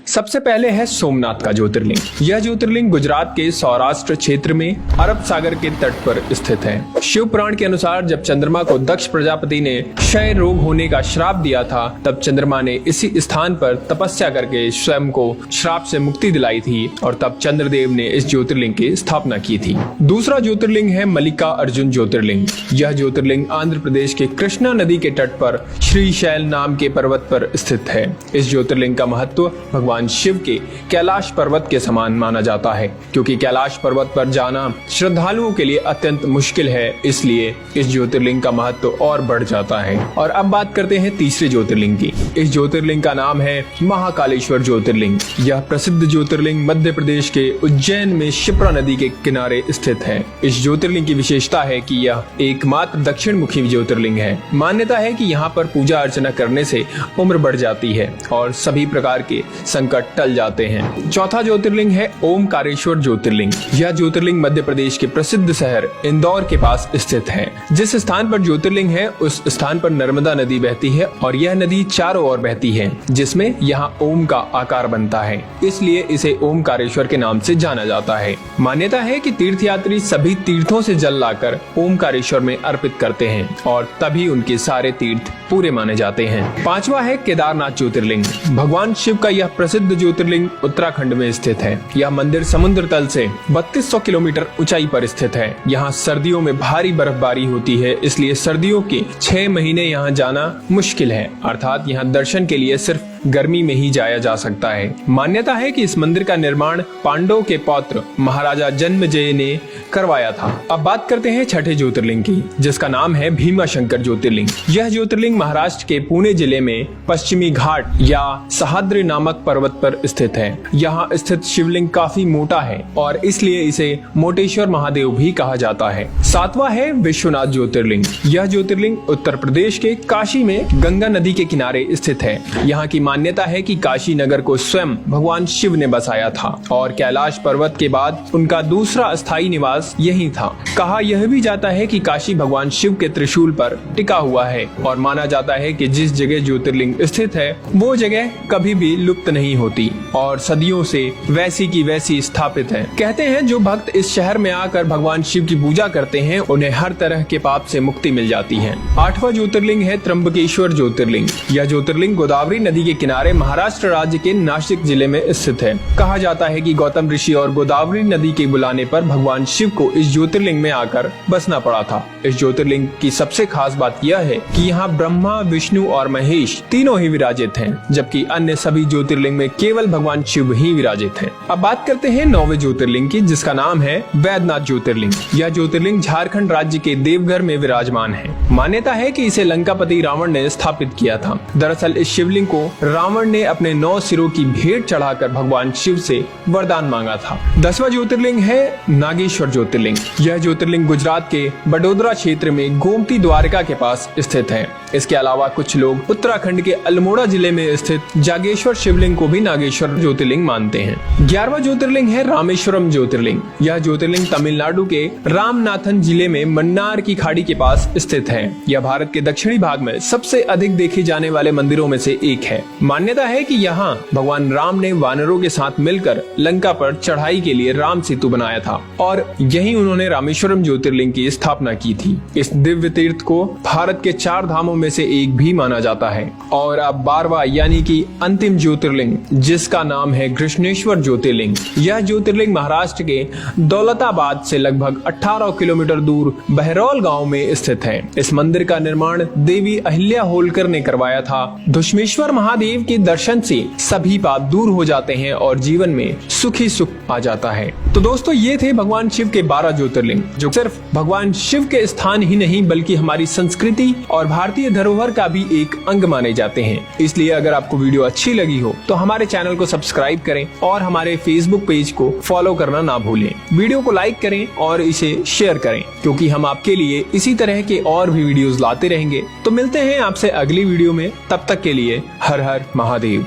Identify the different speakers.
Speaker 1: सबसे पहले है सोमनाथ का ज्योतिर्लिंग। यह ज्योतिर्लिंग गुजरात के सौराष्ट्र क्षेत्र में अरब सागर के तट पर स्थित है। शिव पुराण के अनुसार जब चंद्रमा को दक्ष प्रजापति ने क्षय रोग होने का श्राप दिया था, तब चंद्रमा ने इसी स्थान पर तपस्या करके स्वयं को श्राप से मुक्ति दिलाई थी और तब चंद्रदेव ने इस ज्योतिर्लिंग की स्थापना की थी। दूसरा ज्योतिर्लिंग है मल्लिका अर्जुन ज्योतिर्लिंग। यह ज्योतिर्लिंग आंध्र प्रदेश के कृष्णा नदी के तट पर श्रीशैल नाम के पर्वत पर स्थित है। इस ज्योतिर्लिंग का महत्व भगवान शिव के कैलाश पर्वत के समान माना जाता है, क्योंकि कैलाश पर्वत पर जाना श्रद्धालुओं के लिए अत्यंत मुश्किल है, इसलिए इस ज्योतिर्लिंग का महत्व और बढ़ जाता है। और अब बात करते हैं तीसरे ज्योतिर्लिंग की। इस ज्योतिर्लिंग का नाम है महाकालेश्वर ज्योतिर्लिंग। यह प्रसिद्ध ज्योतिर्लिंग मध्य प्रदेश के उज्जैन में शिप्रा नदी के किनारे स्थित है। इस ज्योतिर्लिंग की विशेषता है कि यह एकमात्र दक्षिण मुखी ज्योतिर्लिंग है। मान्यता है कि यहाँ पर पूजा अर्चना करने से उम्र बढ़ जाती है और सभी प्रकार के संकट टल जाते हैं। चौथा ज्योतिर्लिंग है ओमकारेश्वर ज्योतिर्लिंग। यह ज्योतिर्लिंग मध्य प्रदेश के प्रसिद्ध शहर इंदौर के पास स्थित है। जिस स्थान पर ज्योतिर्लिंग है उस स्थान पर नर्मदा नदी बहती है और यह नदी चारों ओर बहती है, जिसमें यहाँ ओम का आकार बनता है, इसलिए इसे ओमकारेश्वर के नाम से जाना जाता है। मान्यता है कि तीर्थयात्री सभी तीर्थों से जल लाकर ओमकारेश्वर में अर्पित करते हैं और तभी उनके सारे तीर्थ पूरे माने जाते हैं। पांचवा है केदारनाथ ज्योतिर्लिंग। भगवान शिव का यह प्रसिद्ध ज्योतिर्लिंग उत्तराखंड में स्थित है। यह मंदिर समुद्र तल से 3200 किलोमीटर ऊंचाई पर स्थित है। यहाँ सर्दियों में भारी बर्फबारी होती है, इसलिए सर्दियों के 6 महीने यहाँ जाना मुश्किल है, अर्थात यहाँ दर्शन के लिए सिर्फ गर्मी में ही जाया जा सकता है। मान्यता है कि इस मंदिर का निर्माण पांडवों के पौत्र महाराजा जन्मेजय ने करवाया था। अब बात करते हैं छठे ज्योतिर्लिंग की, जिसका नाम है भीमाशंकर ज्योतिर्लिंग। यह ज्योतिर्लिंग महाराष्ट्र के पुणे जिले में पश्चिमी घाट या सह्याद्री नामक पर्वत पर स्थित है। यहाँ स्थित शिवलिंग काफी मोटा है और इसलिए इसे मोटेश्वर महादेव भी कहा जाता है। सातवां है विश्वनाथ ज्योतिर्लिंग। यह ज्योतिर्लिंग उत्तर प्रदेश के काशी में गंगा नदी के किनारे स्थित है। यहाँ की मान्यता है कि काशी नगर को स्वयं भगवान शिव ने बसाया था और कैलाश पर्वत के बाद उनका दूसरा अस्थायी निवास यही था। कहा यह भी जाता है कि काशी भगवान शिव के त्रिशूल पर टिका हुआ है और माना जाता है कि जिस जगह ज्योतिर्लिंग स्थित है वो जगह कभी भी लुप्त नहीं होती और सदियों से वैसी की वैसी स्थापित है। कहते हैं जो भक्त इस शहर में आकर भगवान शिव की पूजा करते हैं उन्हें हर तरह के पाप से मुक्ति मिल जाती है। आठवां ज्योतिर्लिंग है त्र्यंबकेश्वर ज्योतिर्लिंग। यह ज्योतिर्लिंग गोदावरी नदी के किनारे महाराष्ट्र राज्य के नासिक जिले में स्थित है। कहा जाता है कि गौतम ऋषि और गोदावरी नदी के बुलाने पर भगवान शिव को इस ज्योतिर्लिंग में आकर बसना पड़ा था। इस ज्योतिर्लिंग की सबसे खास बात यह है कि यहाँ ब्रह्मा, विष्णु और महेश तीनों ही विराजित हैं, जबकि अन्य सभी ज्योतिर्लिंग में केवल भगवान शिव ही विराजित हैं। अब बात करते हैं 9वें ज्योतिर्लिंग की, जिसका नाम है वैद्यनाथ ज्योतिर्लिंग। यह ज्योतिर्लिंग झारखंड राज्य के देवघर में विराजमान है। मान्यता है कि इसे लंकापति रावण ने स्थापित किया था। दरअसल इस शिवलिंग को रावण ने अपने 9 सिरों की भेंट चढ़ाकर भगवान शिव से वरदान मांगा था। 10वां ज्योतिर्लिंग है नागेश्वर ज्योतिर्लिंग। यह ज्योतिर्लिंग गुजरात के बडोदरा क्षेत्र में गोमती द्वारका के पास स्थित है। इसके अलावा कुछ लोग उत्तराखंड के अल्मोड़ा जिले में स्थित जागेश्वर शिवलिंग को भी नागेश्वर ज्योतिर्लिंग मानते हैं। 11वां ज्योतिर्लिंग है रामेश्वरम ज्योतिर्लिंग। यह ज्योतिर्लिंग तमिलनाडु के रामनाथन जिले में मन्नार की खाड़ी के पास स्थित है। यह भारत के दक्षिणी भाग में सबसे अधिक देखे जाने वाले मंदिरों में से एक है। मान्यता है कि यहाँ भगवान राम ने वानरों के साथ मिलकर लंका पर चढ़ाई के लिए राम सेतु बनाया था और यहीं उन्होंने रामेश्वरम ज्योतिर्लिंग की स्थापना की थी। इस दिव्य तीर्थ को भारत के 4 धामों में से एक भी माना जाता है। और अब 12वां यानी कि अंतिम ज्योतिर्लिंग, जिसका नाम है कृष्णेश्वर ज्योतिर्लिंग। यह ज्योतिर्लिंग महाराष्ट्र के दौलताबाद से लगभग 18 किलोमीटर दूर बहरौल गाँव में स्थित है। इस मंदिर का निर्माण देवी अहिल्या होलकर ने करवाया था। धुष्मेश्वर महादेव के दर्शन से सभी पाप दूर हो जाते हैं और जीवन में सुखी सुख आ जाता है। तो दोस्तों ये थे भगवान शिव के 12 ज्योतिर्लिंग, जो सिर्फ भगवान शिव के स्थान ही नहीं बल्कि हमारी संस्कृति और भारतीय धरोहर का भी एक अंग माने जाते हैं। इसलिए अगर आपको वीडियो अच्छी लगी हो तो हमारे चैनल को सब्सक्राइब करें और हमारे फेसबुक पेज को फॉलो करना ना भूलें। वीडियो को लाइक करें और इसे शेयर करें, क्योंकि हम आपके लिए इसी तरह के और भी वीडियोस लाते रहेंगे। तो मिलते हैं आपसे अगली वीडियो में, तब तक के लिए हर हर महादेव।